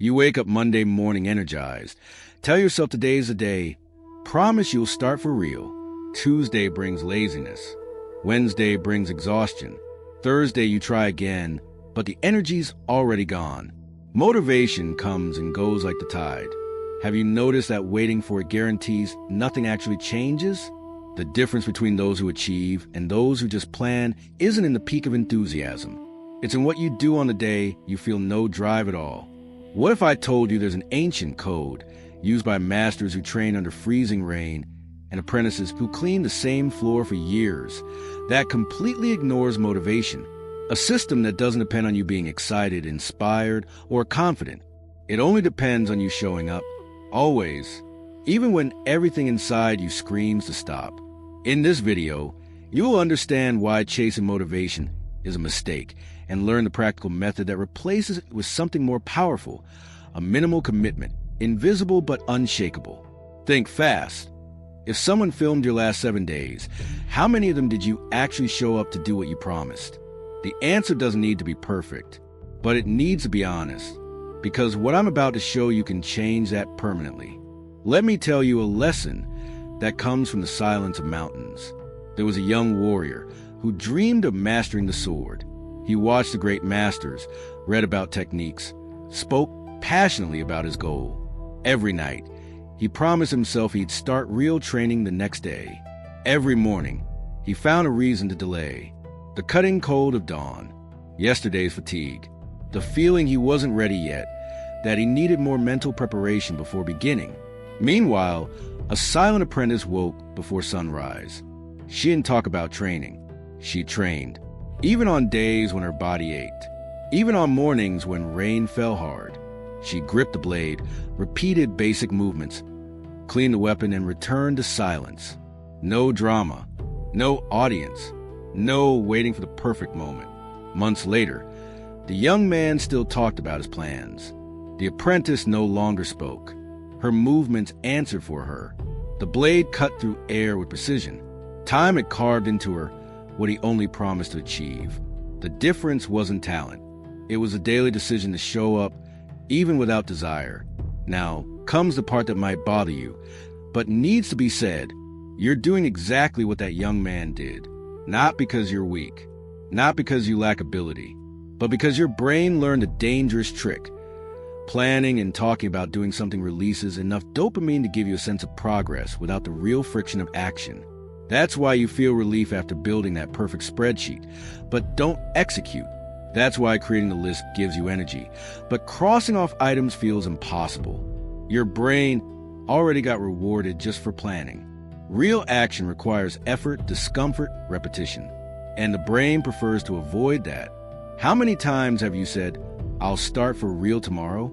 You wake up Monday morning energized. Tell yourself today's the day. Promise you'll start for real. Tuesday brings laziness. Wednesday brings exhaustion. Thursday you try again, but the energy's already gone. Motivation comes and goes like the tide. Have you noticed that waiting for it guarantees nothing actually changes? The difference between those who achieve and those who just plan isn't in the peak of enthusiasm. It's in what you do on the day you feel no drive at all. What if I told you there's an ancient code used by masters who train under freezing rain and apprentices who clean the same floor for years that completely ignores motivation? A system that doesn't depend on you being excited, inspired, or confident. It only depends on you showing up. Always. Even when everything inside you screams to stop. In this video, you will understand why chasing motivation is a mistake and learn the practical method that replaces it with something more powerful, a minimal commitment, invisible but unshakable. Think fast. If someone filmed your last 7 days, how many of them did you actually show up to do what you promised? The answer doesn't need to be perfect, but it needs to be honest, because what I'm about to show you can change that permanently. Let me tell you a lesson that comes from the silence of mountains. There was a young warrior who dreamed of mastering the sword. He watched the great masters, read about techniques, spoke passionately about his goal. Every night, he promised himself he'd start real training the next day. Every morning, he found a reason to delay. The cutting cold of dawn, yesterday's fatigue, the feeling he wasn't ready yet, that he needed more mental preparation before beginning. Meanwhile, a silent apprentice woke before sunrise. She didn't talk about training. She trained. Even on days when her body ached. Even on mornings when rain fell hard. She gripped the blade, repeated basic movements, cleaned the weapon, and returned to silence. No drama. No audience. No waiting for the perfect moment. Months later, the young man still talked about his plans. The apprentice no longer spoke. Her movements answered for her. The blade cut through air with precision. Time had carved into her what he only promised to achieve. The difference wasn't talent. It was a daily decision to show up, even without desire. Now comes the part that might bother you, but needs to be said. You're doing exactly what that young man did. Not because you're weak, not because you lack ability, but because your brain learned a dangerous trick. Planning and talking about doing something releases enough dopamine to give you a sense of progress without the real friction of action. That's why you feel relief after building that perfect spreadsheet, but don't execute. That's why creating the list gives you energy, but crossing off items feels impossible. Your brain already got rewarded just for planning. Real action requires effort, discomfort, repetition, and the brain prefers to avoid that. How many times have you said, "I'll start for real tomorrow"?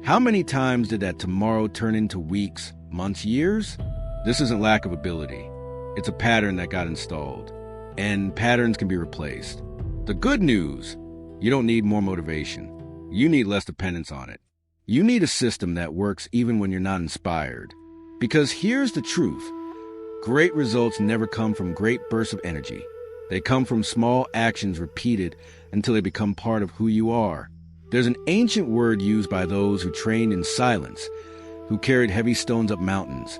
How many times did that tomorrow turn into weeks, months, years? This isn't lack of ability. It's a pattern that got installed, and patterns can be replaced. The good news, you don't need more motivation. You need less dependence on it. You need a system that works even when you're not inspired. Because here's the truth. Great results never come from great bursts of energy. They come from small actions repeated until they become part of who you are. There's an ancient word used by those who trained in silence, who carried heavy stones up mountains,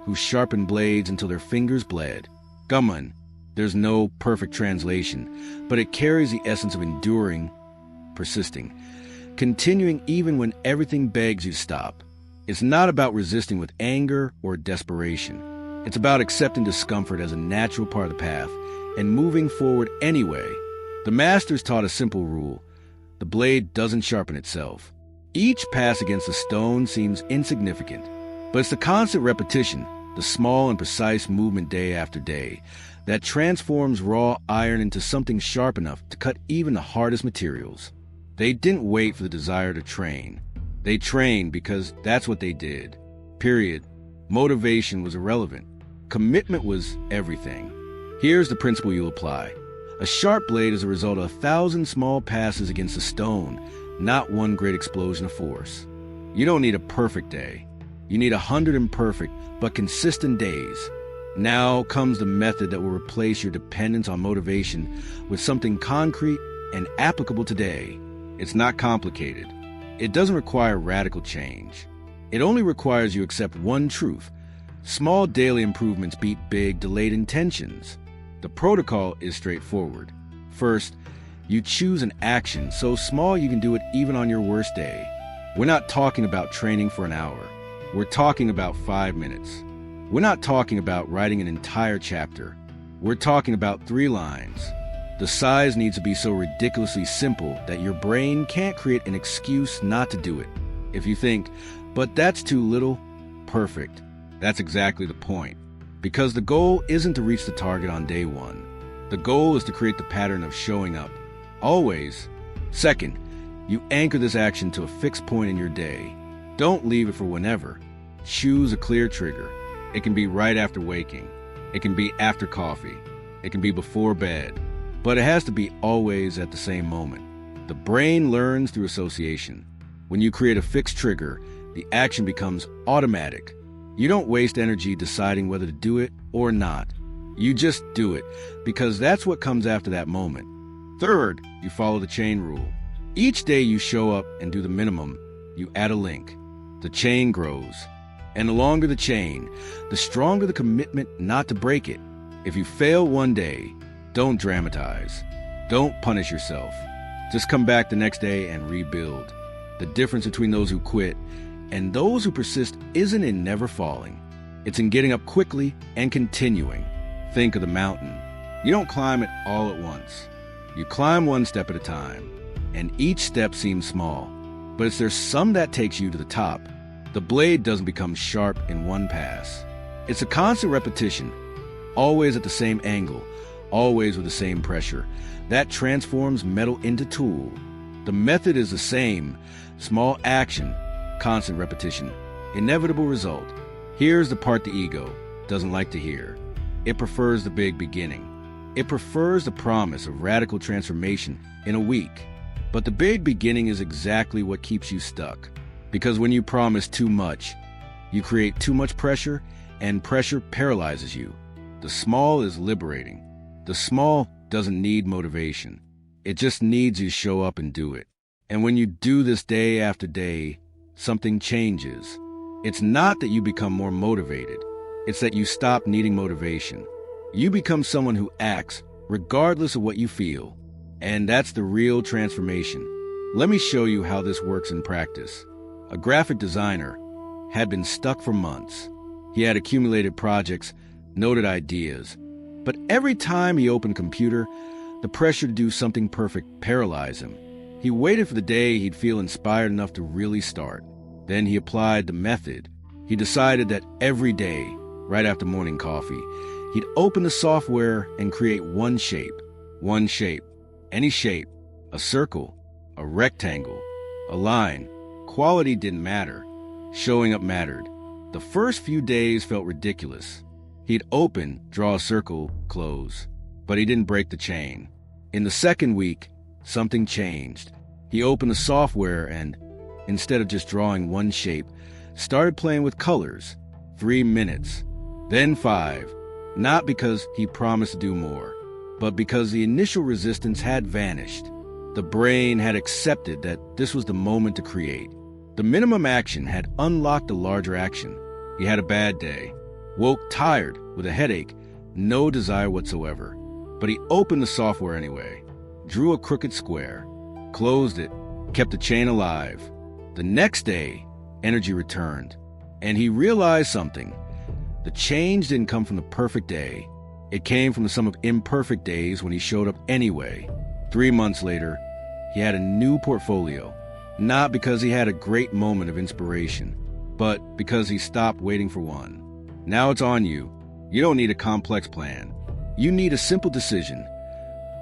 who sharpened blades until their fingers bled. Gaman. There's no perfect translation, but it carries the essence of enduring, persisting, continuing even when everything begs you to stop. It's not about resisting with anger or desperation. It's about accepting discomfort as a natural part of the path and moving forward anyway. The masters taught a simple rule. The blade doesn't sharpen itself. Each pass against a stone seems insignificant, but it's the constant repetition, the small and precise movement day after day, that transforms raw iron into something sharp enough to cut even the hardest materials. They didn't wait for the desire to train. They trained because that's what they did. Period. Motivation was irrelevant. Commitment was everything. Here's the principle you'll apply. A sharp blade is a result of 1,000 small passes against a stone, not one great explosion of force. You don't need a perfect day. You need 100 imperfect but consistent days. Now comes the method that will replace your dependence on motivation with something concrete and applicable today. It's not complicated. It doesn't require radical change. It only requires you accept one truth. Small daily improvements beat big, delayed intentions. The protocol is straightforward. First, you choose an action so small you can do it even on your worst day. We're not talking about training for an hour. We're talking about 5 minutes. We're not talking about writing an entire chapter. We're talking about 3 lines. The size needs to be so ridiculously simple that your brain can't create an excuse not to do it. If you think, but that's too little, perfect. That's exactly the point. Because the goal isn't to reach the target on day 1. The goal is to create the pattern of showing up. Always. Second, you anchor this action to a fixed point in your day. Don't leave it for whenever. Choose a clear trigger. It can be right after waking. It can be after coffee. It can be before bed. But it has to be always at the same moment. The brain learns through association. When you create a fixed trigger, the action becomes automatic. You don't waste energy deciding whether to do it or not. You just do it, because that's what comes after that moment. Third, you follow the chain rule. Each day you show up and do the minimum, you add a link. The chain grows. And the longer the chain, the stronger the commitment not to break it. If you fail one day, don't dramatize. Don't punish yourself. Just come back the next day and rebuild. The difference between those who quit and those who persist isn't in never falling. It's in getting up quickly and continuing. Think of the mountain. You don't climb it all at once. You climb one step at a time, and each step seems small. But it's there's some that takes you to the top. The blade doesn't become sharp in one pass. It's a constant repetition, always at the same angle, always with the same pressure. That transforms metal into tool. The method is the same. Small action, constant repetition, inevitable result. Here's the part the ego doesn't like to hear. It prefers the big beginning. It prefers the promise of radical transformation in a week. But the big beginning is exactly what keeps you stuck. Because when you promise too much, you create too much pressure, and pressure paralyzes you. The small is liberating. The small doesn't need motivation. It just needs you to show up and do it. And when you do this day after day, something changes. It's not that you become more motivated. It's that you stop needing motivation. You become someone who acts regardless of what you feel. And that's the real transformation. Let me show you how this works in practice. A graphic designer had been stuck for months. He had accumulated projects, noted ideas. But every time he opened a computer, the pressure to do something perfect paralyzed him. He waited for the day he'd feel inspired enough to really start. Then he applied the method. He decided that every day, right after morning coffee, he'd open the software and create one shape, any shape, a circle, a rectangle, a line. Quality didn't matter. Showing up mattered. The first few days felt ridiculous. He'd open, draw a circle, close. But he didn't break the chain. In the second week, something changed. He opened the software and, instead of just drawing one shape, started playing with colors. 3 minutes. Then 5. Not because he promised to do more, but because the initial resistance had vanished. The brain had accepted that this was the moment to create. The minimum action had unlocked a larger action. He had a bad day. Woke tired, with a headache, no desire whatsoever. But he opened the software anyway, drew a crooked square, closed it, kept the chain alive. The next day, energy returned, and he realized something. The change didn't come from the perfect day. It came from the sum of imperfect days when he showed up anyway. 3 months later, he had a new portfolio, not because he had a great moment of inspiration, but because he stopped waiting for one. Now it's on you. You don't need a complex plan. You need a simple decision.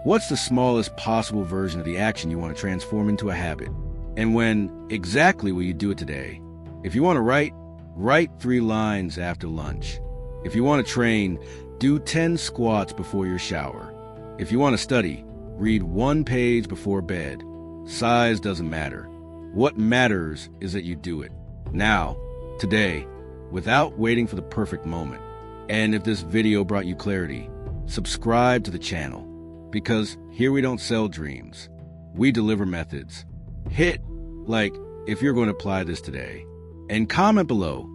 What's the smallest possible version of the action you want to transform into a habit? And when exactly will you do it today? If you want to write 3 lines after lunch. If you want to train, do 10 squats before your shower. If you want to study, read 1 page before bed. Size doesn't matter. What matters is that you do it. Now, today, without waiting for the perfect moment. And if this video brought you clarity, subscribe to the channel. Because here we don't sell dreams. We deliver methods. Hit like if you're going to apply this today. And comment below,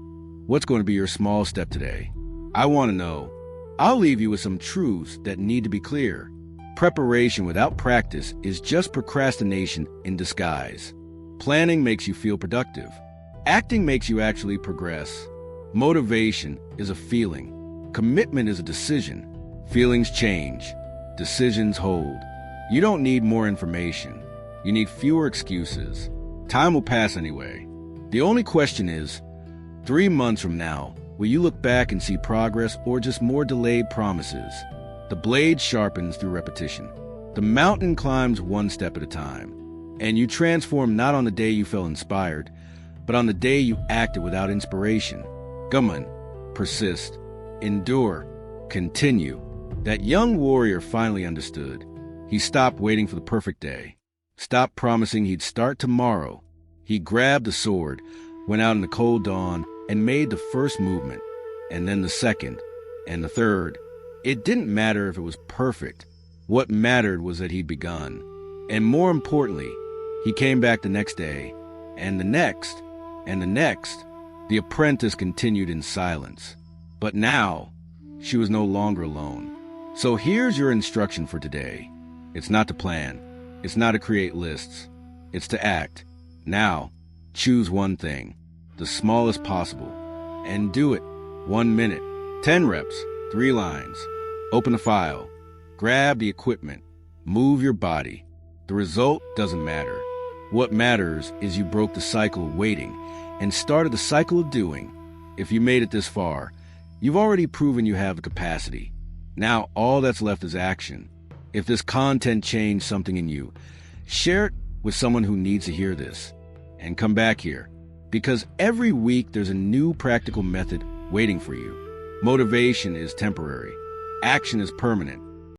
what's going to be your small step today? I want to know. I'll leave you with some truths that need to be clear. Preparation without practice is just procrastination in disguise. Planning makes you feel productive. Acting makes you actually progress. Motivation is a feeling. Commitment is a decision. Feelings change. Decisions hold. You don't need more information. You need fewer excuses. Time will pass anyway. The only question is, 3 months from now, will you look back and see progress or just more delayed promises? The blade sharpens through repetition. The mountain climbs one step at a time. And you transform not on the day you felt inspired, but on the day you acted without inspiration. Come on, persist, endure, continue. That young warrior finally understood. He stopped waiting for the perfect day. Stopped promising he'd start tomorrow. He grabbed the sword, went out in the cold dawn, and made the first movement, and then the second, and the third. It didn't matter if it was perfect. What mattered was that he'd begun. And more importantly, he came back the next day, and the next, and the next. The apprentice continued in silence. But now, she was no longer alone. So here's your instruction for today. It's not to plan. It's not to create lists. It's to act. Now, choose one thing, the smallest possible, and do it. 1 minute, 10 reps, 3 lines. Open a file. Grab the equipment. Move your body. The result doesn't matter. What matters is you broke the cycle of waiting and started the cycle of doing. If you made it this far, you've already proven you have the capacity. Now all that's left is action. If this content changed something in you, share it with someone who needs to hear this. And come back here, because every week there's a new practical method waiting for you. Motivation is temporary. Action is permanent.